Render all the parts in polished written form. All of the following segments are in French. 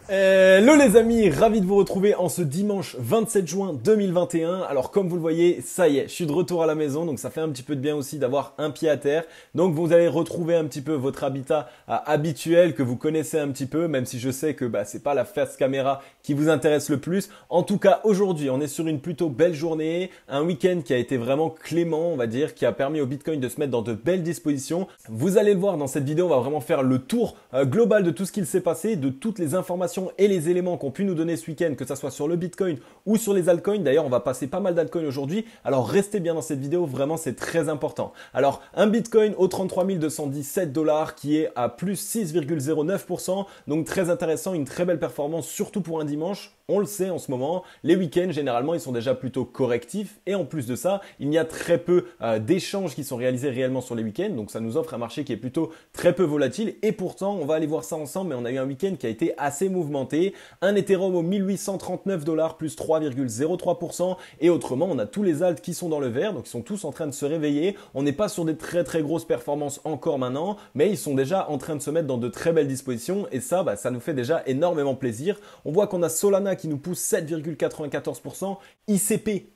Hello les amis, ravi de vous retrouver en ce dimanche 27 juin 2021. Alors comme vous le voyez, ça y est, je suis de retour à la maison, donc ça fait un petit peu de bien aussi d'avoir un pied à terre. Donc vous allez retrouver un petit peu votre habitat habituel que vous connaissez un petit peu, même si je sais que c'est pas la face caméra qui vous intéresse le plus. En tout cas aujourd'hui, on est sur une plutôt belle journée, un week-end qui a été vraiment clément, on va dire, qui a permis au Bitcoin de se mettre dans de belles dispositions. Vous allez le voir dans cette vidéo, on va vraiment faire le tour global de tout ce qu'il s'est passé, de toutes les informations et les éléments qu'ont pu nous donner ce week-end, que ça soit sur le Bitcoin ou sur les altcoins. D'ailleurs, on va passer pas mal d'altcoins aujourd'hui. Alors, restez bien dans cette vidéo. Vraiment, c'est très important. Alors, un Bitcoin au 33 217 $ qui est à plus 6,09%. Donc, très intéressant. Une très belle performance, surtout pour un dimanche. On le sait en ce moment, les week-ends, généralement, ils sont déjà plutôt correctifs. Et en plus de ça, il y a très peu d'échanges qui sont réalisés réellement sur les week-ends. Donc, ça nous offre un marché qui est plutôt très peu volatile. Et pourtant, on va aller voir ça ensemble. Mais on a eu un week-end qui a été assez mouvementé. Un Ethereum au 1839 $, plus 3,03%. Et autrement, on a tous les alts qui sont dans le vert. Donc, ils sont tous en train de se réveiller. On n'est pas sur des très très grosses performances encore maintenant. Mais ils sont déjà en train de se mettre dans de très belles dispositions. Et ça, ça nous fait déjà énormément plaisir. On voit qu'on a Solana qui nous pousse 7,94%, ICP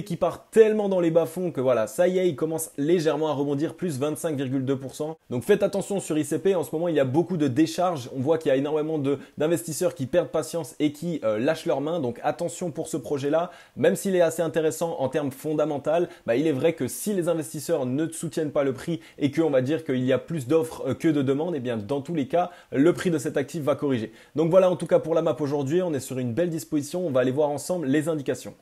qui part tellement dans les bas-fonds que voilà, ça y est, il commence légèrement à rebondir, plus 25,2%. Donc faites attention sur ICP, en ce moment il y a beaucoup de décharges, on voit qu'il y a énormément d'investisseurs qui perdent patience et qui lâchent leurs mains, donc attention pour ce projet-là, même s'il est assez intéressant en termes fondamentaux, il est vrai que si les investisseurs ne soutiennent pas le prix et qu'on va dire qu'il y a plus d'offres que de demandes, et bien dans tous les cas, le prix de cet actif va corriger. Donc voilà en tout cas pour la map aujourd'hui, on est sur une belle disposition, on va aller voir ensemble les indications.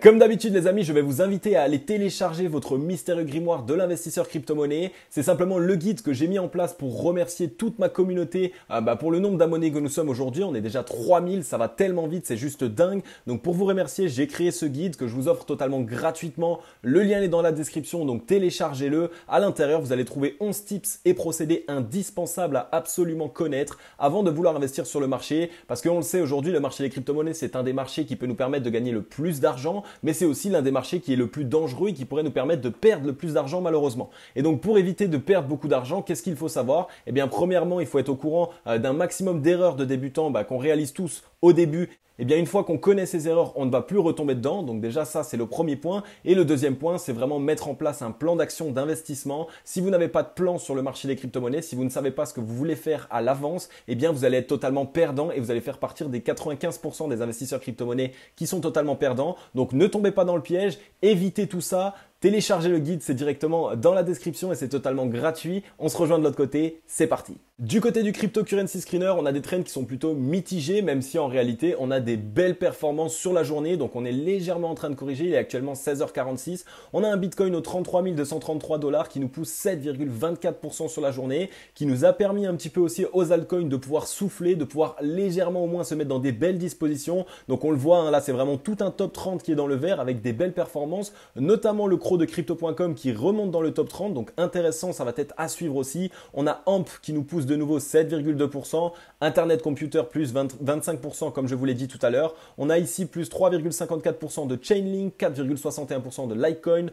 Comme d'habitude les amis, je vais vous inviter à aller télécharger votre mystérieux grimoire de l'investisseur crypto-monnaie. C'est simplement le guide que j'ai mis en place pour remercier toute ma communauté pour le nombre d'abonnés que nous sommes aujourd'hui. On est déjà 3000, ça va tellement vite, c'est juste dingue. Donc pour vous remercier, j'ai créé ce guide que je vous offre totalement gratuitement. Le lien est dans la description, donc téléchargez-le. À l'intérieur, vous allez trouver 11 tips et procédés indispensables à absolument connaître avant de vouloir investir sur le marché. Parce qu'on le sait aujourd'hui, le marché des crypto-monnaies, c'est un des marchés qui peut nous permettre de gagner le plus d'argent, mais c'est aussi l'un des marchés qui est le plus dangereux et qui pourrait nous permettre de perdre le plus d'argent malheureusement. Et donc pour éviter de perdre beaucoup d'argent, qu'est-ce qu'il faut savoir? Eh bien premièrement, il faut être au courant d'un maximum d'erreurs de débutants qu'on réalise tous au début. Eh bien, une fois qu'on connaît ces erreurs, on ne va plus retomber dedans. Donc déjà, ça, c'est le premier point. Et le deuxième point, c'est vraiment mettre en place un plan d'action d'investissement. Si vous n'avez pas de plan sur le marché des crypto-monnaies, si vous ne savez pas ce que vous voulez faire à l'avance, eh bien, vous allez être totalement perdant et vous allez faire partir des 95% des investisseurs crypto-monnaies qui sont totalement perdants. Donc, ne tombez pas dans le piège. Évitez tout ça. Téléchargez le guide, c'est directement dans la description et c'est totalement gratuit. On se rejoint de l'autre côté, c'est parti. Du côté du cryptocurrency screener, on a des trends qui sont plutôt mitigés, même si en réalité, on a des belles performances sur la journée. Donc on est légèrement en train de corriger, il est actuellement 16h46. On a un Bitcoin au 33 233 $ qui nous pousse 7,24% sur la journée, qui nous a permis un petit peu aussi aux altcoins de pouvoir souffler, de pouvoir légèrement au moins se mettre dans des belles dispositions. Donc on le voit, là c'est vraiment tout un top 30 qui est dans le vert avec des belles performances, notamment le de crypto.com qui remonte dans le top 30, donc intéressant, ça va être à suivre aussi. On a AMP qui nous pousse de nouveau 7,2%, Internet Computer plus 25% comme je vous l'ai dit tout à l'heure. On a ici plus 3,54% de Chainlink, 4,61% de Litecoin,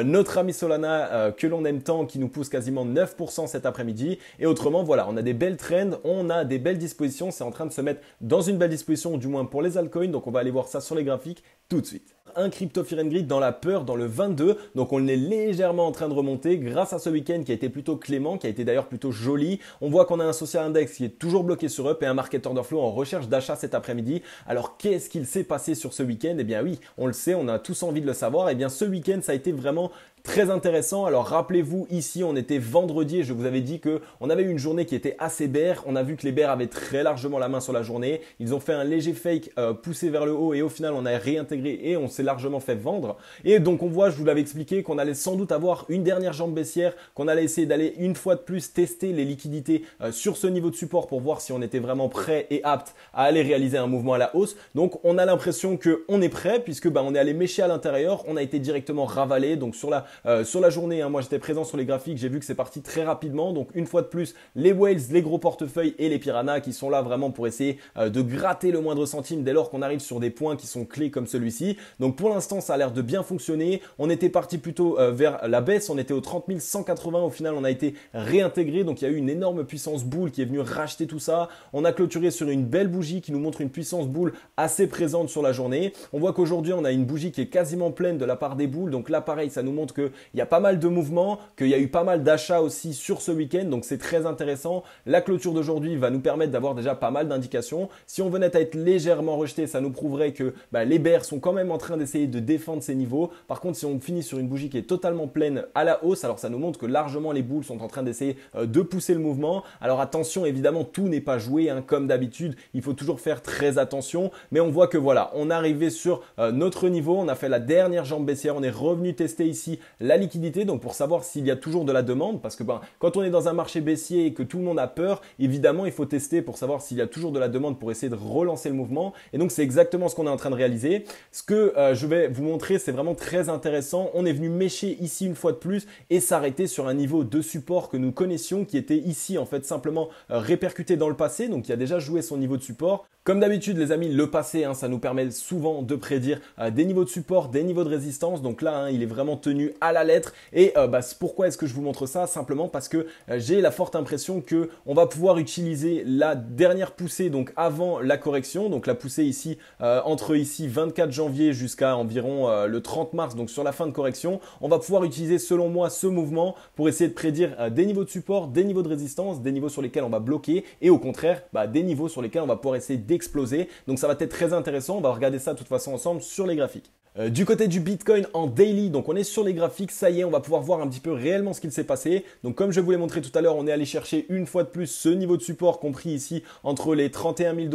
notre ami Solana que l'on aime tant qui nous pousse quasiment 9% cet après-midi. Et autrement, voilà, on a des belles trends, on a des belles dispositions, c'est en train de se mettre dans une belle disposition, du moins pour les altcoins, donc on va aller voir ça sur les graphiques tout de suite. Un crypto fear and greed dans la peur dans le 22, donc on est légèrement en train de remonter grâce à ce week-end qui a été plutôt clément, qui a été d'ailleurs plutôt joli. On voit qu'on a un social index qui est toujours bloqué sur up et un market order flow en recherche d'achat cet après-midi. Alors qu'est-ce qu'il s'est passé sur ce week-end? Eh bien oui, on le sait, on a tous envie de le savoir. Eh bien ce week-end ça a été vraiment très intéressant. Alors rappelez-vous, ici on était vendredi et je vous avais dit que on avait eu une journée qui était assez bear. On a vu que les bears avaient très largement la main sur la journée. Ils ont fait un léger fake poussé vers le haut et au final on a réintégré et on s'est largement fait vendre. Et donc on voit, je vous l'avais expliqué, qu'on allait sans doute avoir une dernière jambe baissière, qu'on allait essayer d'aller une fois de plus tester les liquidités sur ce niveau de support pour voir si on était vraiment prêt et apte à aller réaliser un mouvement à la hausse. Donc on a l'impression qu'on est prêt puisque on est allé mécher à l'intérieur, on a été directement ravalé. Donc sur la sur la journée, hein, moi j'étais présent sur les graphiques, j'ai vu que c'est parti très rapidement. Donc une fois de plus, les whales, les gros portefeuilles et les piranhas qui sont là vraiment pour essayer de gratter le moindre centime dès lors qu'on arrive sur des points qui sont clés comme celui-ci. Donc pour l'instant, ça a l'air de bien fonctionner. On était parti plutôt vers la baisse, on était au 30 180. Au final, on a été réintégré. Donc il y a eu une énorme puissance boule qui est venue racheter tout ça. On a clôturé sur une belle bougie qui nous montre une puissance boule assez présente sur la journée. On voit qu'aujourd'hui, on a une bougie qui est quasiment pleine de la part des boules. Donc là, pareil, ça nous montre qu'il y a pas mal de mouvements, qu'il y a eu pas mal d'achats aussi sur ce week-end. Donc c'est très intéressant. La clôture d'aujourd'hui va nous permettre d'avoir déjà pas mal d'indications. Si on venait à être légèrement rejeté, ça nous prouverait que les bears sont quand même en train d'essayer de défendre ces niveaux. Par contre, si on finit sur une bougie qui est totalement pleine à la hausse, alors ça nous montre que largement les boules sont en train d'essayer de pousser le mouvement. Alors attention, évidemment, tout n'est pas joué, hein, comme d'habitude. Il faut toujours faire très attention. Mais on voit que voilà, on est arrivé sur notre niveau. On a fait la dernière jambe baissière. On est revenu tester ici la liquidité. Donc pour savoir s'il y a toujours de la demande, parce que quand on est dans un marché baissier et que tout le monde a peur, évidemment, il faut tester pour savoir s'il y a toujours de la demande pour essayer de relancer le mouvement. Et donc c'est exactement ce qu'on est en train de réaliser. Ce que je vais vous montrer, c'est vraiment très intéressant. On est venu mécher ici une fois de plus et s'arrêter sur un niveau de support que nous connaissions, qui était ici en fait simplement répercuté dans le passé, donc qui a déjà joué son niveau de support. Comme d'habitude les amis, le passé, ça nous permet souvent de prédire des niveaux de support, des niveaux de résistance. Donc là, il est vraiment tenu à la lettre. Et pourquoi est-ce que je vous montre ça? Simplement parce que j'ai la forte impression que on va pouvoir utiliser la dernière poussée, donc avant la correction, donc la poussée ici entre ici 24 janvier jusqu'à environ le 30 mars, donc sur la fin de correction. On va pouvoir utiliser selon moi ce mouvement pour essayer de prédire des niveaux de support, des niveaux de résistance, des niveaux sur lesquels on va bloquer et au contraire des niveaux sur lesquels on va pouvoir essayer d'exploser. Donc ça va être très intéressant, on va regarder ça de toute façon ensemble sur les graphiques. Du côté du Bitcoin en daily, donc on est sur les graphiques, ça y est, on va pouvoir voir un petit peu réellement ce qu'il s'est passé. Donc comme je vous l'ai montré tout à l'heure, on est allé chercher une fois de plus ce niveau de support compris ici entre les 31 000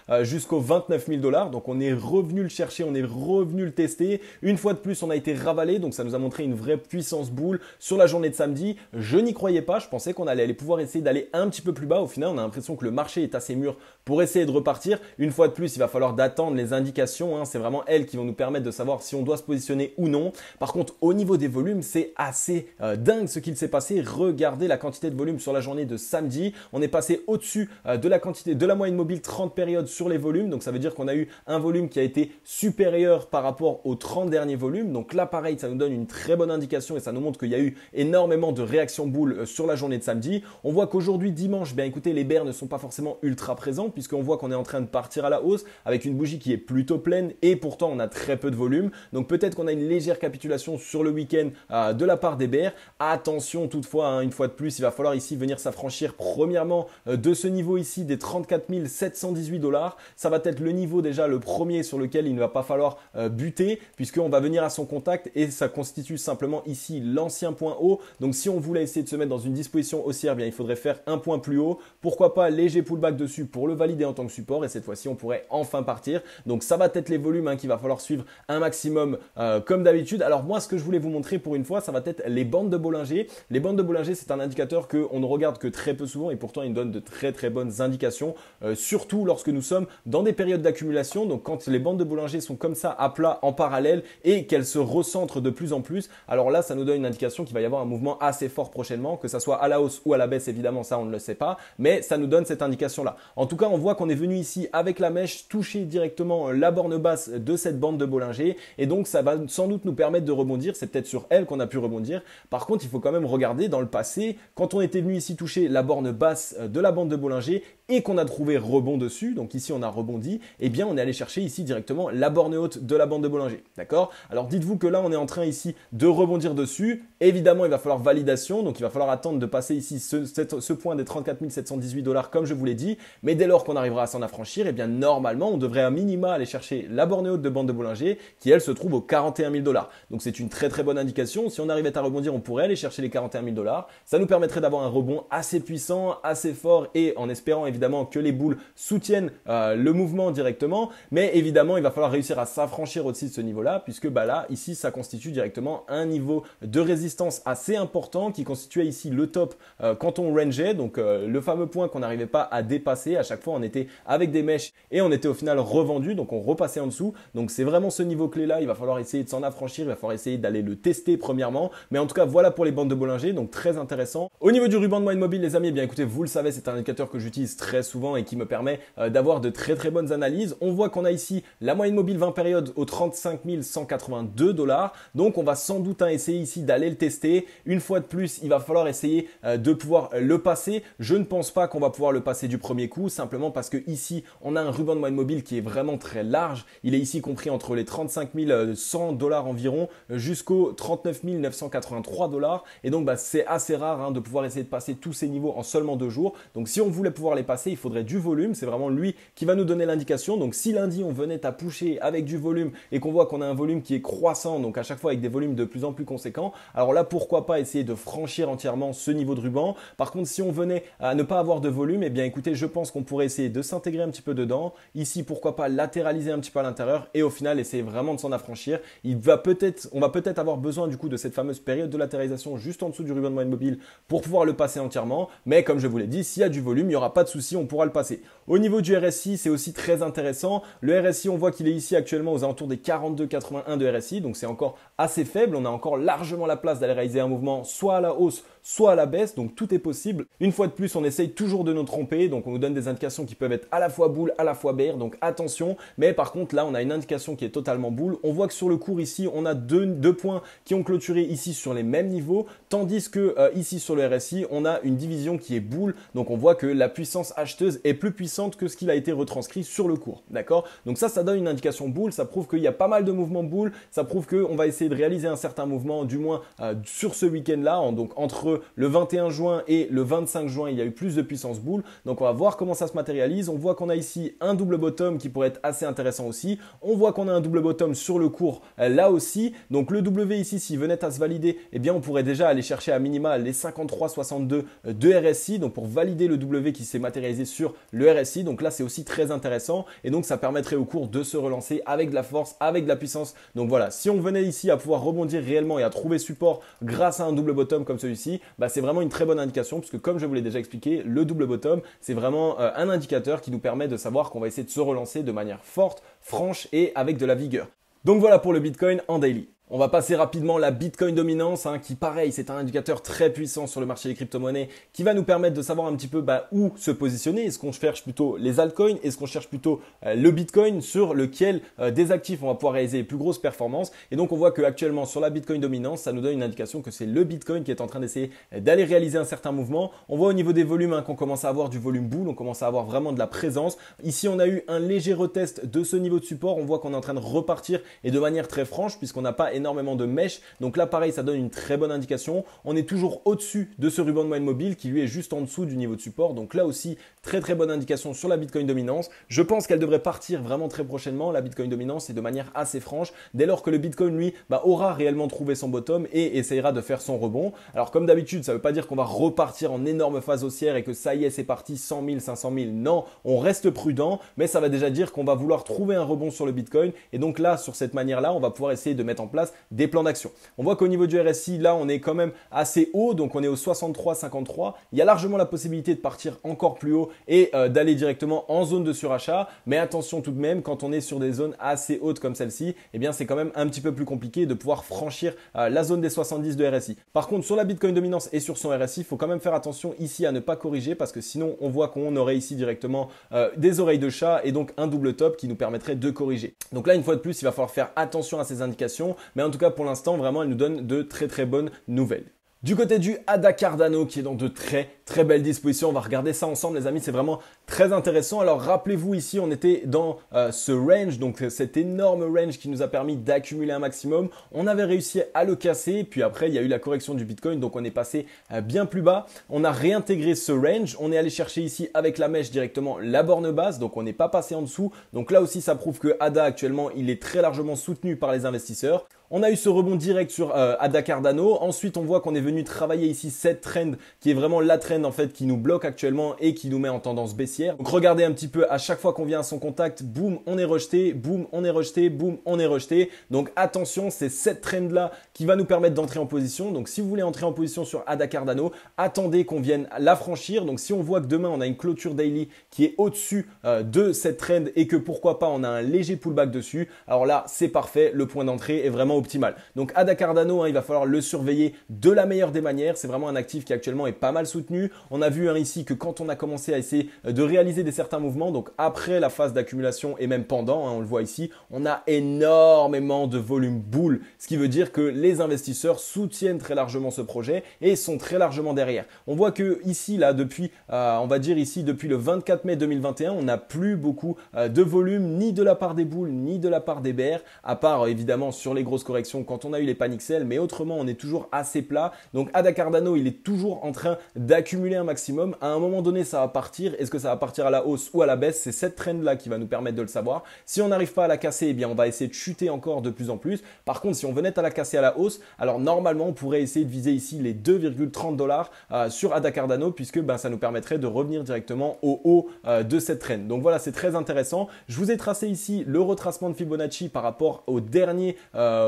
$ jusqu'aux 29 000 $. Donc on est revenu le chercher, on est revenu le tester. Une fois de plus, on a été ravalé, donc ça nous a montré une vraie puissance boule sur la journée de samedi. Je n'y croyais pas, je pensais qu'on allait pouvoir essayer d'aller un petit peu plus bas. Au final, on a l'impression que le marché est assez mûr pour essayer de repartir. Une fois de plus, il va falloir d'attendre les indications, c'est vraiment elles qui vont nous permettre de savoir si on doit se positionner ou non. Par contre, au niveau des volumes, c'est assez dingue ce qu'il s'est passé. Regardez la quantité de volume sur la journée de samedi. On est passé au-dessus de la quantité de la moyenne mobile 30 périodes sur les volumes. Donc ça veut dire qu'on a eu un volume qui a été supérieur par rapport aux 30 derniers volumes. Donc là, pareil, ça nous donne une très bonne indication et ça nous montre qu'il y a eu énormément de réactions boules sur la journée de samedi. On voit qu'aujourd'hui, dimanche, écoutez, les bears ne sont pas forcément ultra présents puisqu'on voit qu'on est en train de partir à la hausse avec une bougie qui est plutôt pleine et pourtant on a très peu de volume. Donc peut-être qu'on a une légère capitulation sur le week-end de la part des bears. Attention toutefois, une fois de plus, il va falloir ici venir s'affranchir premièrement de ce niveau ici des 34 718 $. Ça va être le niveau déjà le premier sur lequel il ne va pas falloir buter puisqu'on va venir à son contact et ça constitue simplement ici l'ancien point haut. Donc si on voulait essayer de se mettre dans une disposition haussière, il faudrait faire un point plus haut. Pourquoi pas léger pullback dessus pour le valider en tant que support et cette fois-ci on pourrait enfin partir. Donc ça va être les volumes qu'il va falloir suivre un maximum comme d'habitude. Alors moi ce que je voulais vous montrer pour une fois, ça va être les bandes de Bollinger. Les bandes de Bollinger, c'est un indicateur qu'on ne regarde que très peu souvent et pourtant il donne de très très bonnes indications, surtout lorsque nous sommes dans des périodes d'accumulation. Donc quand les bandes de Bollinger sont comme ça à plat en parallèle et qu'elles se recentrent de plus en plus, alors là ça nous donne une indication qu'il va y avoir un mouvement assez fort prochainement, que ça soit à la hausse ou à la baisse, évidemment ça on ne le sait pas, mais ça nous donne cette indication là. En tout cas on voit qu'on est venu ici avec la mèche toucher directement la borne basse de cette bande de Bollinger et donc ça va sans doute nous permettre de rebondir. C'est peut-être sur elle qu'on a pu rebondir. Par contre il faut quand même regarder dans le passé, quand on était venu ici toucher la borne basse de la bande de Bollinger et qu'on a trouvé rebond dessus, donc ici on a rebondi, eh bien on est allé chercher ici directement la borne haute de la bande de Bollinger, d'accord? Alors dites-vous que là on est en train ici de rebondir dessus, évidemment il va falloir validation, donc il va falloir attendre de passer ici ce point des 34 718 $ comme je vous l'ai dit, mais dès lors qu'on arrivera à s'en affranchir, eh bien normalement on devrait à minima aller chercher la borne haute de bande de Bollinger qui elle se trouve aux 41 000 $. Donc c'est une très très bonne indication, si on arrivait à rebondir on pourrait aller chercher les 41 000 $, ça nous permettrait d'avoir un rebond assez puissant, assez fort et en espérant évidemment que les boules soutiennent le mouvement directement, mais évidemment il va falloir réussir à s'affranchir aussi de ce niveau là puisque là ici ça constitue directement un niveau de résistance assez important qui constituait ici le top quand on rangeait, donc le fameux point qu'on n'arrivait pas à dépasser. À chaque fois on était avec des mèches et on était au final revendu, donc on repassait en dessous. Donc c'est vraiment ce niveau clé là, il va falloir essayer de s'en affranchir, il va falloir essayer d'aller le tester premièrement. Mais en tout cas, voilà pour les bandes de Bollinger, donc très intéressant. Au niveau du ruban de moyenne mobile, les amis, eh bien écoutez, vous le savez, c'est un indicateur que j'utilise très souvent et qui me permet d'avoir de très bonnes analyses. On voit qu'on a ici la moyenne mobile 20 périodes aux 35 182 $. Donc on va sans doute essayer ici d'aller le tester. Une fois de plus, il va falloir essayer de pouvoir le passer. Je ne pense pas qu'on va pouvoir le passer du premier coup, simplement parce que ici, on a un ruban de moyenne mobile qui est vraiment très large. Il est ici compris entre les 35 100 $ environ jusqu'aux 39 983 $. Et donc, c'est assez rare de pouvoir essayer de passer tous ces niveaux en seulement 2 jours. Donc, si on voulait pouvoir les passer, il faudrait du volume. C'est vraiment lui qui va nous donner l'indication. Donc, si lundi, on venait à pusher avec du volume et qu'on voit qu'on a un volume qui est croissant, donc à chaque fois avec des volumes de plus en plus conséquents, alors là, pourquoi pas essayer de franchir entièrement ce niveau de ruban. Par contre, si on venait à ne pas avoir de volume, eh bien écoutez, je pense qu'on pourrait essayer de s'intégrer un petit peu dedans. Ici, pourquoi pas latéraliser un petit peu à l'intérieur et au final, essayer vraiment de s'en affranchir. On va peut-être avoir besoin du coup de cette fameuse période de latéralisation juste en dessous du ruban de moyenne mobile pour pouvoir le passer entièrement. Mais comme je vous l'ai dit, s'il y a du volume, il n'y aura pas de souci, on pourra le passer. Au niveau du RSI, c'est aussi très intéressant. Le RSI, on voit qu'il est ici actuellement aux alentours des 42,81 de RSI, donc c'est encore assez faible. On a encore largement la place d'aller réaliser un mouvement soit à la hausse, soit à la baisse, donc tout est possible. Une fois de plus, on essaye toujours de nous tromper, donc on nous donne des indications qui peuvent être à la fois boule, à la fois bear, donc attention. Mais par contre, là, on a une indication qui est totalement boule. On voit que sur le cours ici, on a deux points qui ont clôturé ici sur les mêmes niveaux, tandis que ici sur le RSI, on a une division qui est boule. Donc on voit que la puissance acheteuse est plus puissante que ce qu'il a été retranscrit sur le cours, d'accord? Donc ça donne une indication boule, ça prouve qu'il y a pas mal de mouvements boule, ça prouve qu'on va essayer de réaliser un certain mouvement, du moins sur ce week-end-là, donc entre le 21 juin et le 25 juin, il y a eu plus de puissance boule. Donc on va voir comment ça se matérialise. On voit qu'on a ici un double bottom qui pourrait être assez intéressant aussi. On voit qu'on a un double bottom sur le cours là aussi. Donc le W ici, s'il venait à se valider, eh bien on pourrait déjà aller chercher à minima les 53,62 de RSI. Donc pour valider le W qui s'est matérialisé sur le RSI. Donc là c'est aussi très intéressant et donc ça permettrait au cours de se relancer avec de la force, avec de la puissance. Donc voilà, si on venait ici à pouvoir rebondir réellement et à trouver support grâce à un double bottom comme celui-ci, c'est vraiment une très bonne indication puisque comme je vous l'ai déjà expliqué, le double bottom, c'est vraiment un indicateur qui nous permet de savoir qu'on va essayer de se relancer de manière forte, franche et avec de la vigueur. Donc voilà pour le Bitcoin en daily. On va passer rapidement la Bitcoin dominance, qui pareil, c'est un indicateur très puissant sur le marché des crypto-monnaies qui va nous permettre de savoir un petit peu où se positionner. Est-ce qu'on cherche plutôt les altcoins? Est-ce qu'on cherche plutôt le Bitcoin sur lequel des actifs on va pouvoir réaliser les plus grosses performances? Et donc on voit qu'actuellement sur la Bitcoin dominance, ça nous donne une indication que c'est le Bitcoin qui est en train d'essayer d'aller réaliser un certain mouvement. On voit au niveau des volumes qu'on commence à avoir du volume bull, on commence à avoir vraiment de la présence. Ici on a eu un léger retest de ce niveau de support, on voit qu'on est en train de repartir et de manière très franche puisqu'on n'a pas énormément de mèches. Donc là, pareil, ça donne une très bonne indication. On est toujours au-dessus de ce ruban de moyenne mobile qui lui est juste en dessous du niveau de support. Donc là aussi, très bonne indication sur la Bitcoin dominance. Je pense qu'elle devrait partir vraiment très prochainement, la Bitcoin dominance, et de manière assez franche, dès lors que le Bitcoin, lui, aura réellement trouvé son bottom et essayera de faire son rebond. Alors comme d'habitude, ça ne veut pas dire qu'on va repartir en énorme phase haussière et que ça y est, c'est parti 100 000, 500 000. Non, on reste prudent, mais ça va déjà dire qu'on va vouloir trouver un rebond sur le Bitcoin. Et donc là, sur cette manière-là, on va pouvoir essayer de mettre en place des plans d'action. On voit qu'au niveau du RSI, là, on est quand même assez haut, donc on est au 63,53. Il y a largement la possibilité de partir encore plus haut et d'aller directement en zone de surachat. Mais attention tout de même, quand on est sur des zones assez hautes comme celle-ci, eh bien, c'est quand même un petit peu plus compliqué de pouvoir franchir la zone des 70 de RSI. Par contre, sur la Bitcoin dominance et sur son RSI, il faut quand même faire attention ici à ne pas corriger parce que sinon, on voit qu'on aurait ici directement des oreilles de chat et donc un double top qui nous permettrait de corriger. Donc là, une fois de plus, il va falloir faire attention à ces indications. Mais en tout cas, pour l'instant, vraiment, elle nous donne de très bonnes nouvelles. Du côté du ADA Cardano qui est dans de très belles dispositions, on va regarder ça ensemble les amis, c'est vraiment très intéressant. Alors rappelez-vous ici, on était dans ce range, donc cet énorme range qui nous a permis d'accumuler un maximum. On avait réussi à le casser, puis après il y a eu la correction du Bitcoin, donc on est passé bien plus bas. On a réintégré ce range, on est allé chercher ici avec la mèche directement la borne basse, donc on n'est pas passé en dessous. Donc là aussi ça prouve que ADA actuellement il est très largement soutenu par les investisseurs. On a eu ce rebond direct sur ADA Cardano. Ensuite, on voit qu'on est venu travailler ici cette trend qui est vraiment la trend en fait qui nous bloque actuellement et qui nous met en tendance baissière. Donc regardez un petit peu à chaque fois qu'on vient à son contact, boum, on est rejeté, boum, on est rejeté, boum, on est rejeté. Donc attention, c'est cette trend là qui va nous permettre d'entrer en position. Donc si vous voulez entrer en position sur ADA Cardano, attendez qu'on vienne la franchir. Donc si on voit que demain on a une clôture daily qui est au-dessus de cette trend et que pourquoi pas on a un léger pullback dessus, alors là c'est parfait, le point d'entrée est vraiment optimal. Donc ADA Cardano, hein, il va falloir le surveiller de la meilleure des manières. C'est vraiment un actif qui actuellement est pas mal soutenu. On a vu ici que quand on a commencé à essayer de réaliser des certains mouvements, donc après la phase d'accumulation et même pendant, hein, on le voit ici, on a énormément de volume bull, ce qui veut dire que les investisseurs soutiennent très largement ce projet et sont très largement derrière. On voit que ici, là, depuis, on va dire ici, depuis le 24 mai 2021, on n'a plus beaucoup de volume ni de la part des bulls ni de la part des bears, à part évidemment sur les grosses corrections quand on a eu les panic sell, mais autrement on est toujours assez plat. Donc ADA Cardano, il est toujours en train d'accumuler un maximum. À un moment donné, ça va partir. Est-ce que ça va partir à la hausse ou à la baisse? C'est cette trend là qui va nous permettre de le savoir. Si on n'arrive pas à la casser, eh bien on va essayer de chuter encore de plus en plus. Par contre, si on venait à la casser à la hausse, alors normalement on pourrait essayer de viser ici les 2,30$ sur ADA Cardano, puisque ça nous permettrait de revenir directement au haut de cette trend. Donc voilà, c'est très intéressant. Je vous ai tracé ici le retracement de Fibonacci par rapport au dernier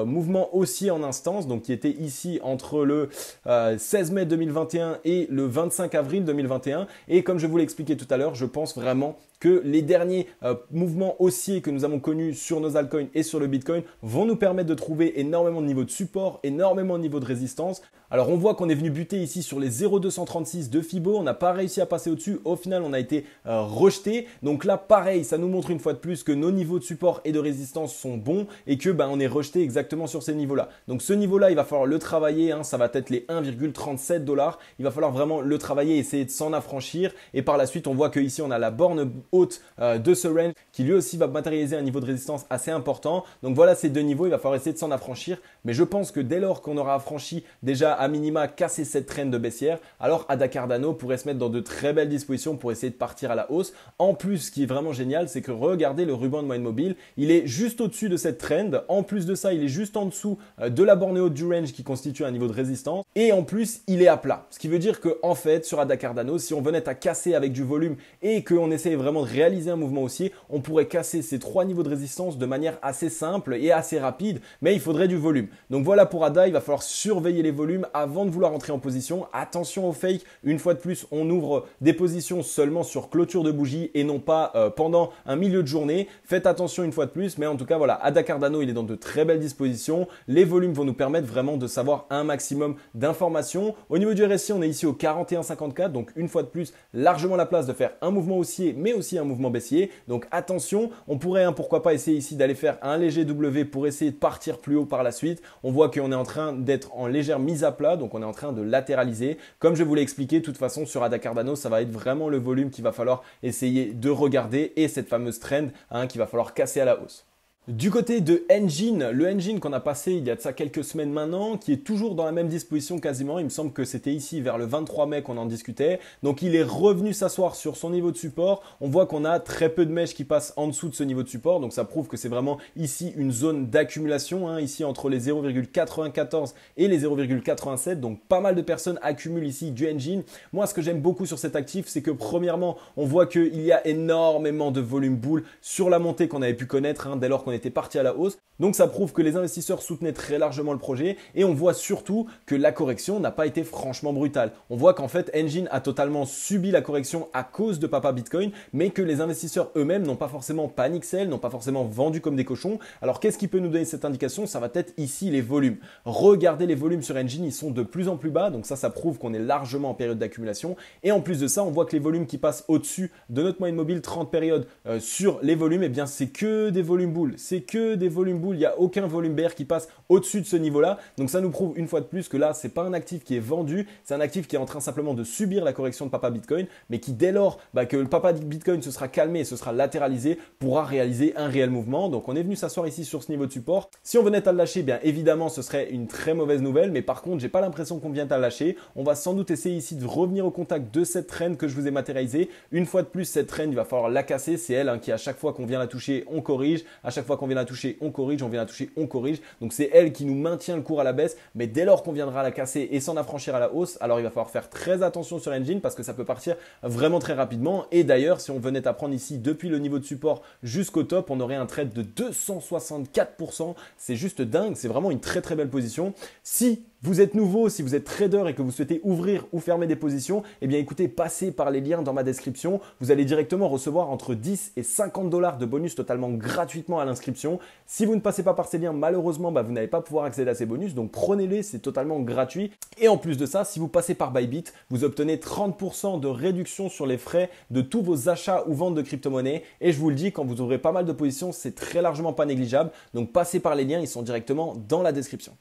mouvement haussier en instance, donc qui était ici entre le 16 mai 2021 et le 25 avril 2021. Et comme je vous l'ai expliqué tout à l'heure, je pense vraiment que les derniers mouvements haussiers que nous avons connus sur nos altcoins et sur le Bitcoin vont nous permettre de trouver énormément de niveaux de support, énormément de niveaux de résistance. Alors on voit qu'on est venu buter ici sur les 0,236 de Fibo, on n'a pas réussi à passer au-dessus, au final on a été rejeté. Donc là pareil, ça nous montre une fois de plus que nos niveaux de support et de résistance sont bons et que on est rejeté exactement sur ces niveaux-là. Donc ce niveau-là, il va falloir le travailler, hein, ça va être les 1,37$. Il va falloir vraiment le travailler, essayer de s'en affranchir. Et par la suite, on voit que ici on a la borne haute de ce range qui lui aussi va matérialiser un niveau de résistance assez important. Donc voilà ces deux niveaux, il va falloir essayer de s'en affranchir. Mais je pense que dès lors qu'on aura affranchi déjà à minima casser cette trend de baissière, alors ADA Cardano pourrait se mettre dans de très belles dispositions pour essayer de partir à la hausse. En plus, ce qui est vraiment génial, c'est que regardez le ruban de moyenne mobile, il est juste au-dessus de cette trend. En plus de ça, il est juste en dessous de la borne haute du range qui constitue un niveau de résistance. Et en plus, il est à plat. Ce qui veut dire que en fait, sur ADA Cardano, si on venait à casser avec du volume et qu'on essayait vraiment de réaliser un mouvement haussier, on pourrait casser ces trois niveaux de résistance de manière assez simple et assez rapide, mais il faudrait du volume. Donc voilà pour ADA, il va falloir surveiller les volumes avant de vouloir entrer en position. Attention aux fakes, une fois de plus, on ouvre des positions seulement sur clôture de bougie et non pas pendant un milieu de journée. Faites attention une fois de plus, mais en tout cas voilà, ADA Cardano, il est dans de très belles dispositions. Les volumes vont nous permettre vraiment de savoir un maximum d'informations. Au niveau du RSI, on est ici au 41,54, donc une fois de plus, largement la place de faire un mouvement haussier, mais aussi un mouvement baissier. Donc attention, on pourrait pourquoi pas essayer ici d'aller faire un léger W pour essayer de partir plus haut par la suite. On voit qu'on est en train d'être en légère mise à plat, donc on est en train de latéraliser. Comme je vous l'ai expliqué, de toute façon sur ADA Cardano, ça va être vraiment le volume qu'il va falloir essayer de regarder et cette fameuse trend qu'il va falloir casser à la hausse. Du côté de Engine, le Engine qu'on a passé il y a de ça quelques semaines maintenant, qui est toujours dans la même disposition quasiment, il me semble que c'était ici vers le 23 mai qu'on en discutait, donc il est revenu s'asseoir sur son niveau de support. On voit qu'on a très peu de mèches qui passent en dessous de ce niveau de support, donc ça prouve que c'est vraiment ici une zone d'accumulation, ici entre les 0,94 et les 0,87, donc pas mal de personnes accumulent ici du Engine. Moi ce que j'aime beaucoup sur cet actif, c'est que premièrement on voit qu'il y a énormément de volume bull sur la montée qu'on avait pu connaître dès lors qu'on était parti à la hausse. Donc ça prouve que les investisseurs soutenaient très largement le projet et on voit surtout que la correction n'a pas été franchement brutale. On voit qu'en fait Engine a totalement subi la correction à cause de Papa Bitcoin, mais que les investisseurs eux-mêmes n'ont pas forcément panic sell, n'ont pas forcément vendu comme des cochons. Alors qu'est-ce qui peut nous donner cette indication? Ça va être ici les volumes. Regardez les volumes sur Engine, ils sont de plus en plus bas, donc ça prouve qu'on est largement en période d'accumulation. Et en plus de ça, on voit que les volumes qui passent au-dessus de notre moyenne mobile 30 périodes sur les volumes, eh bien c'est que des volumes bulles, c'est que des volumes bulles. Il n'y a aucun volume bear qui passe au-dessus de ce niveau-là. Donc ça nous prouve une fois de plus que là, c'est pas un actif qui est vendu, c'est un actif qui est en train simplement de subir la correction de Papa Bitcoin, mais qui dès lors que le Papa Bitcoin se sera calmé et se sera latéralisé, pourra réaliser un réel mouvement. Donc on est venu s'asseoir ici sur ce niveau de support. Si on venait à le lâcher, bien évidemment, ce serait une très mauvaise nouvelle, mais par contre, j'ai pas l'impression qu'on vient à le lâcher. On va sans doute essayer ici de revenir au contact de cette trend que je vous ai matérialisée. Une fois de plus, cette trend, il va falloir la casser. C'est elle qui à chaque fois qu'on vient la toucher, on corrige. À chaque fois qu'on vient la toucher, on corrige, on vient la toucher, on corrige. Donc c'est elle qui nous maintient le cours à la baisse, mais dès lors qu'on viendra la casser et s'en affranchir à la hausse, alors il va falloir faire très attention sur Engine parce que ça peut partir vraiment très rapidement. Et d'ailleurs, si on venait à prendre ici depuis le niveau de support jusqu'au top, on aurait un trade de 264%. C'est juste dingue, c'est vraiment une très très belle position. Si vous êtes nouveau, si vous êtes trader et que vous souhaitez ouvrir ou fermer des positions, eh bien écoutez, passez par les liens dans ma description. Vous allez directement recevoir entre 10 et 50 $ de bonus totalement gratuitement à l'inscription. Si vous ne passez pas par ces liens, malheureusement, vous n'allez pas pouvoir accéder à ces bonus. Donc prenez-les, c'est totalement gratuit. Et en plus de ça, si vous passez par Bybit, vous obtenez 30% de réduction sur les frais de tous vos achats ou ventes de crypto-monnaies. Et je vous le dis, quand vous ouvrez pas mal de positions, c'est très largement pas négligeable. Donc passez par les liens, ils sont directement dans la description.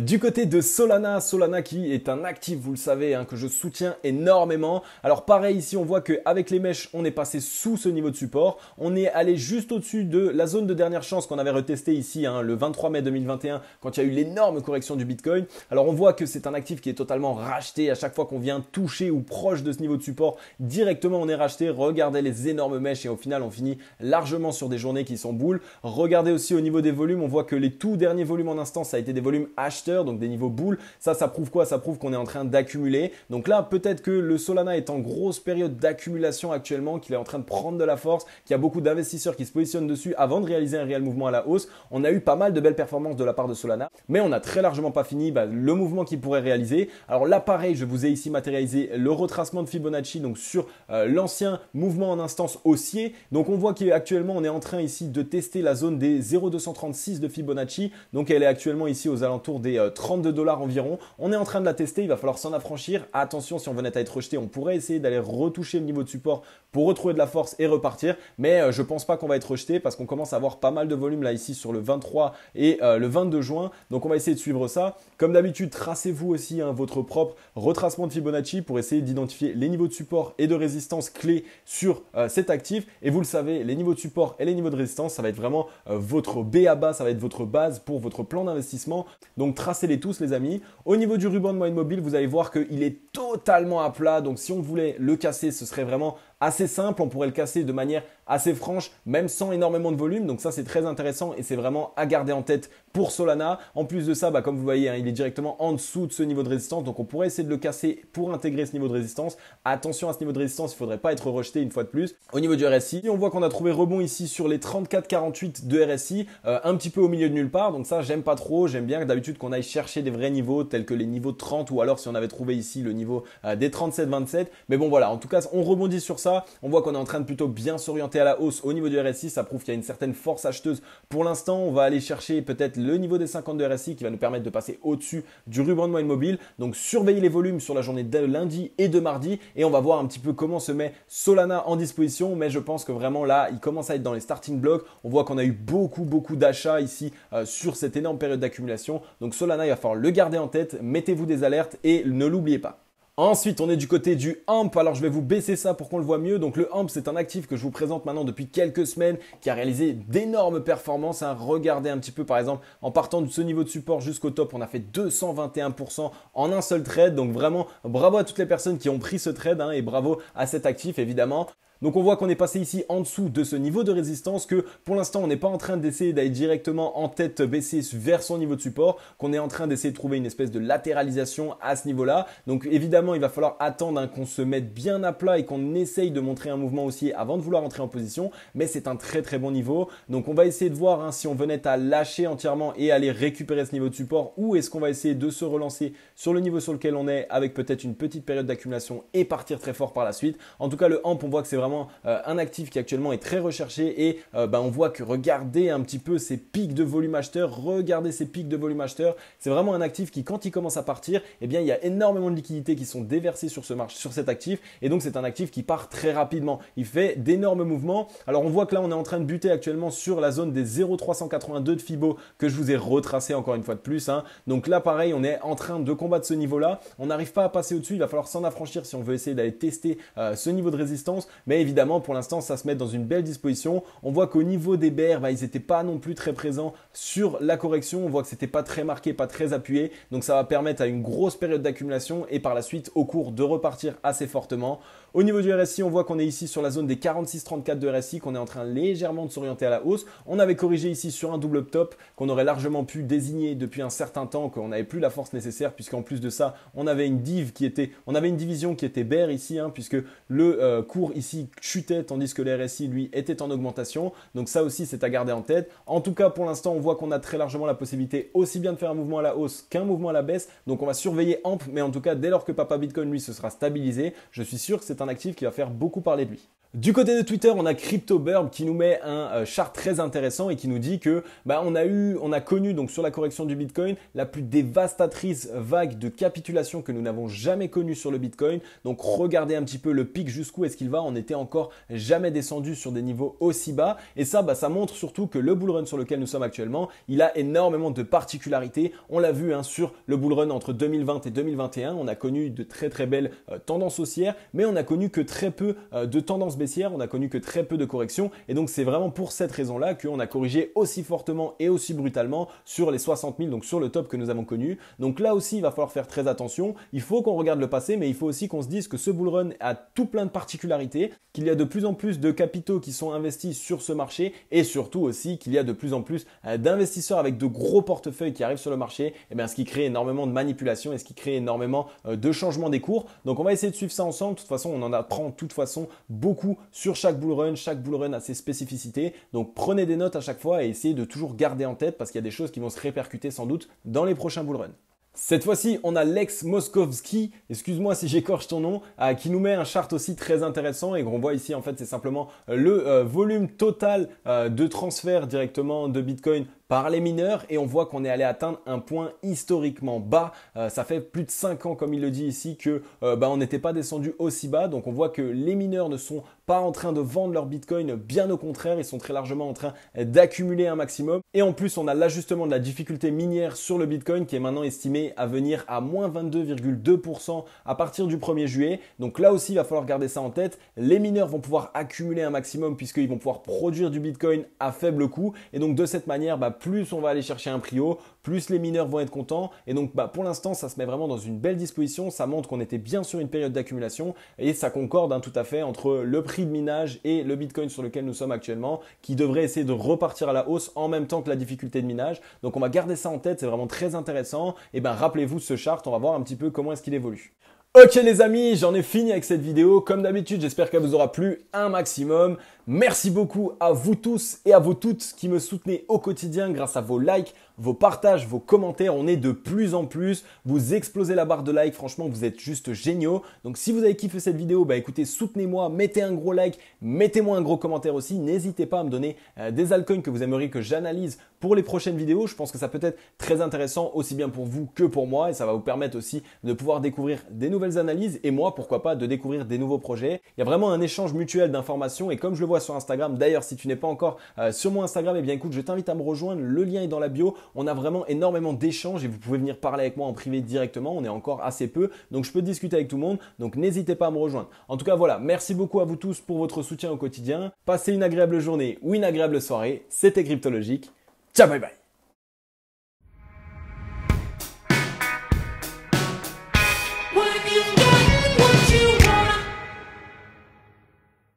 Du côté de Solana, Solana qui est un actif, vous le savez, hein, que je soutiens énormément. Alors pareil, ici on voit qu'avec les mèches, on est passé sous ce niveau de support. On est allé juste au-dessus de la zone de dernière chance qu'on avait retesté ici le 23 mai 2021 quand il y a eu l'énorme correction du Bitcoin. Alors on voit que c'est un actif qui est totalement racheté à chaque fois qu'on vient toucher ou proche de ce niveau de support. Directement on est racheté. Regardez les énormes mèches et au final on finit largement sur des journées qui sont boules. Regardez aussi au niveau des volumes, on voit que les tout derniers volumes en instance, ça a été des volumes donc des niveaux boules. Ça prouve quoi? Ça prouve qu'on est en train d'accumuler. Donc là, peut-être que le Solana est en grosse période d'accumulation actuellement, qu'il est en train de prendre de la force, qu'il y a beaucoup d'investisseurs qui se positionnent dessus avant de réaliser un réel mouvement à la hausse. On a eu pas mal de belles performances de la part de Solana, mais on n'a très largement pas fini le mouvement qu'il pourrait réaliser. Alors là, pareil, je vous ai ici matérialisé le retracement de Fibonacci, donc sur l'ancien mouvement en instance haussier. Donc on voit qu'actuellement, on est en train ici de tester la zone des 0,236 de Fibonacci. Donc elle est actuellement ici aux alentours des 32 $ environ. On est en train de la tester, il va falloir s'en affranchir. Attention, si on venait à être rejeté, on pourrait essayer d'aller retoucher le niveau de support pour retrouver de la force et repartir. Mais je ne pense pas qu'on va être rejeté parce qu'on commence à avoir pas mal de volume là ici sur le 23 et le 22 juin. Donc on va essayer de suivre ça. Comme d'habitude, tracez-vous aussi votre propre retracement de Fibonacci pour essayer d'identifier les niveaux de support et de résistance clés sur cet actif. Et vous le savez, les niveaux de support et les niveaux de résistance, ça va être vraiment votre B à bas, ça va être votre base pour votre plan d'investissement. Donc tracez-les tous les amis. Au niveau du ruban de moyenne mobile, vous allez voir qu'il est totalement à plat. Donc si on voulait le casser, ce serait vraiment assez simple. On pourrait le casser de manière assez franche, même sans énormément de volume. Donc ça, c'est très intéressant et c'est vraiment à garder en tête pour Solana. En plus de ça, comme vous voyez, il est directement en dessous de ce niveau de résistance. Donc on pourrait essayer de le casser pour intégrer ce niveau de résistance. Attention à ce niveau de résistance, il ne faudrait pas être rejeté une fois de plus. Au niveau du RSI, on voit qu'on a trouvé rebond ici sur les 34,48 de RSI, un petit peu au milieu de nulle part. Donc ça, j'aime pas trop. J'aime bien d'habitude qu'on aille chercher des vrais niveaux tels que les niveaux de 30 ou alors si on avait trouvé ici le niveau des 37,27. Mais bon voilà, en tout cas, on rebondit sur ça. On voit qu'on est en train de plutôt bien s'orienter à la hausse au niveau du RSI. Ça prouve qu'il y a une certaine force acheteuse. Pour l'instant, on va aller chercher peut-être le niveau des 50 de RSI qui va nous permettre de passer au-dessus du ruban de moyenne mobile. Donc surveillez les volumes sur la journée de lundi et de mardi et on va voir un petit peu comment se met Solana en disposition. Mais je pense que vraiment là, il commence à être dans les starting blocks. On voit qu'on a eu beaucoup d'achats ici sur cette énorme période d'accumulation. Donc Solana, il va falloir le garder en tête. Mettez-vous des alertes et ne l'oubliez pas. Ensuite, on est du côté du AMP. Alors, je vais vous baisser ça pour qu'on le voit mieux. Donc, le AMP, c'est un actif que je vous présente maintenant depuis quelques semaines qui a réalisé d'énormes performances. Regardez un petit peu, par exemple, en partant de ce niveau de support jusqu'au top, on a fait 221% en un seul trade. Donc, vraiment, bravo à toutes les personnes qui ont pris ce trade et bravo à cet actif, évidemment. Donc on voit qu'on est passé ici en dessous de ce niveau de résistance, que pour l'instant on n'est pas en train d'essayer d'aller directement en tête baissée vers son niveau de support, qu'on est en train d'essayer de trouver une espèce de latéralisation à ce niveau-là. Donc évidemment il va falloir attendre qu'on se mette bien à plat et qu'on essaye de montrer un mouvement haussier avant de vouloir entrer en position, mais c'est un très bon niveau. Donc on va essayer de voir si on venait à lâcher entièrement et aller récupérer ce niveau de support, ou est-ce qu'on va essayer de se relancer sur le niveau sur lequel on est avec peut-être une petite période d'accumulation et partir très fort par la suite. En tout cas le AMP, on voit que c'est vraiment un actif qui actuellement est très recherché et on voit que regardez un petit peu ces pics de volume acheteur, regardez ces pics de volume acheteur. C'est vraiment un actif qui, quand il commence à partir, eh bien il y a énormément de liquidités qui sont déversées sur ce marché, sur cet actif, et donc c'est un actif qui part très rapidement. Il fait d'énormes mouvements. Alors on voit que là on est en train de buter actuellement sur la zone des 0,382 de Fibo que je vous ai retracé encore une fois de plus. Donc là pareil, on est en train de combattre ce niveau-là. On n'arrive pas à passer au-dessus, il va falloir s'en affranchir si on veut essayer d'aller tester ce niveau de résistance. Mais évidemment, pour l'instant, ça se met dans une belle disposition. On voit qu'au niveau des bears, ils n'étaient pas non plus très présents sur la correction. On voit que c'était pas très marqué, pas très appuyé. Donc ça va permettre à une grosse période d'accumulation et par la suite au cours de repartir assez fortement. Au niveau du RSI, on voit qu'on est ici sur la zone des 46,34 de RSI, qu'on est en train légèrement de s'orienter à la hausse. On avait corrigé ici sur un double top qu'on aurait largement pu désigner depuis un certain temps, qu'on n'avait plus la force nécessaire, puisqu'en plus de ça, on avait une division qui était bear ici, puisque le cours ici chutait, tandis que le RSI, lui, était en augmentation. Donc ça aussi, c'est à garder en tête. En tout cas, pour l'instant, on voit qu'on a très largement la possibilité aussi bien de faire un mouvement à la hausse qu'un mouvement à la baisse. Donc on va surveiller AMP, mais en tout cas, dès lors que Papa Bitcoin, lui, se sera stabilisé, je suis sûr que c'est un actif qui va faire beaucoup parler de lui. Du côté de Twitter, on a CryptoBurb qui nous met un chart très intéressant et qui nous dit que on a connu donc sur la correction du Bitcoin la plus dévastatrice vague de capitulation que nous n'avons jamais connue sur le Bitcoin. Donc regardez un petit peu le pic jusqu'où est-ce qu'il va. On n'était encore jamais descendu sur des niveaux aussi bas et ça montre surtout que le bullrun sur lequel nous sommes actuellement, il a énormément de particularités. On l'a vu sur le bullrun entre 2020 et 2021, on a connu de très très belles tendances haussières, mais on a connu que très peu de tendances baissières, on a connu que très peu de corrections et donc c'est vraiment pour cette raison-là qu'on a corrigé aussi fortement et aussi brutalement sur les 60 000, donc sur le top que nous avons connu. Donc là aussi, il va falloir faire très attention. Il faut qu'on regarde le passé, mais il faut aussi qu'on se dise que ce bullrun a tout plein de particularités, qu'il y a de plus en plus de capitaux qui sont investis sur ce marché et surtout aussi qu'il y a de plus en plus d'investisseurs avec de gros portefeuilles qui arrivent sur le marché, ce qui crée énormément de manipulation et ce qui crée énormément de changements des cours. Donc on va essayer de suivre ça ensemble. De toute façon, on en apprend de toute façon beaucoup sur chaque bullrun. Chaque bullrun a ses spécificités. Donc prenez des notes à chaque fois et essayez de toujours garder en tête parce qu'il y a des choses qui vont se répercuter sans doute dans les prochains bullruns. Cette fois-ci, on a Lex Moskovski, excuse-moi si j'écorche ton nom, qui nous met un chart aussi très intéressant et qu'on voit ici en fait c'est simplement le volume total de transfert directement de Bitcoin par les mineurs et on voit qu'on est allé atteindre un point historiquement bas. Ça fait plus de 5 ans comme il le dit ici que on n'était pas descendu aussi bas. Donc on voit que les mineurs ne sont pas en train de vendre leur Bitcoin, bien au contraire, ils sont très largement en train d'accumuler un maximum. Et en plus, on a l'ajustement de la difficulté minière sur le Bitcoin qui est maintenant estimé à venir à moins 22,2% à partir du 1er juillet. Donc là aussi, il va falloir garder ça en tête. Les mineurs vont pouvoir accumuler un maximum puisqu'ils vont pouvoir produire du Bitcoin à faible coût. Et donc de cette manière, plus on va aller chercher un prix haut, plus les mineurs vont être contents. Et donc pour l'instant, ça se met vraiment dans une belle disposition. Ça montre qu'on était bien sur une période d'accumulation et ça concorde tout à fait entre le prix de minage et le Bitcoin sur lequel nous sommes actuellement qui devrait essayer de repartir à la hausse en même temps que la difficulté de minage. Donc on va garder ça en tête, c'est vraiment très intéressant. Et rappelez-vous ce chart, on va voir un petit peu comment est-ce qu'il évolue. Ok les amis, j'en ai fini avec cette vidéo. Comme d'habitude, j'espère qu'elle vous aura plu un maximum. Merci beaucoup à vous tous et à vous toutes qui me soutenez au quotidien grâce à vos likes, vos partages, vos commentaires. On est de plus en plus. Vous explosez la barre de like. Franchement, vous êtes juste géniaux. Donc si vous avez kiffé cette vidéo, écoutez, soutenez-moi, mettez un gros like, mettez-moi un gros commentaire aussi. N'hésitez pas à me donner des altcoins que vous aimeriez que j'analyse pour les prochaines vidéos. Je pense que ça peut être très intéressant aussi bien pour vous que pour moi et ça va vous permettre aussi de pouvoir découvrir des nouvelles analyses et moi, pourquoi pas, de découvrir des nouveaux projets. Il y a vraiment un échange mutuel d'informations et comme je le vois sur Instagram, d'ailleurs, si tu n'es pas encore sur mon Instagram, écoute, je t'invite à me rejoindre. Le lien est dans la bio. On a vraiment énormément d'échanges et vous pouvez venir parler avec moi en privé directement. On est encore assez peu, donc je peux discuter avec tout le monde. Donc n'hésitez pas à me rejoindre. En tout cas, voilà, merci beaucoup à vous tous pour votre soutien au quotidien. Passez une agréable journée ou une agréable soirée. C'était Cryptologique. Ciao, bye bye.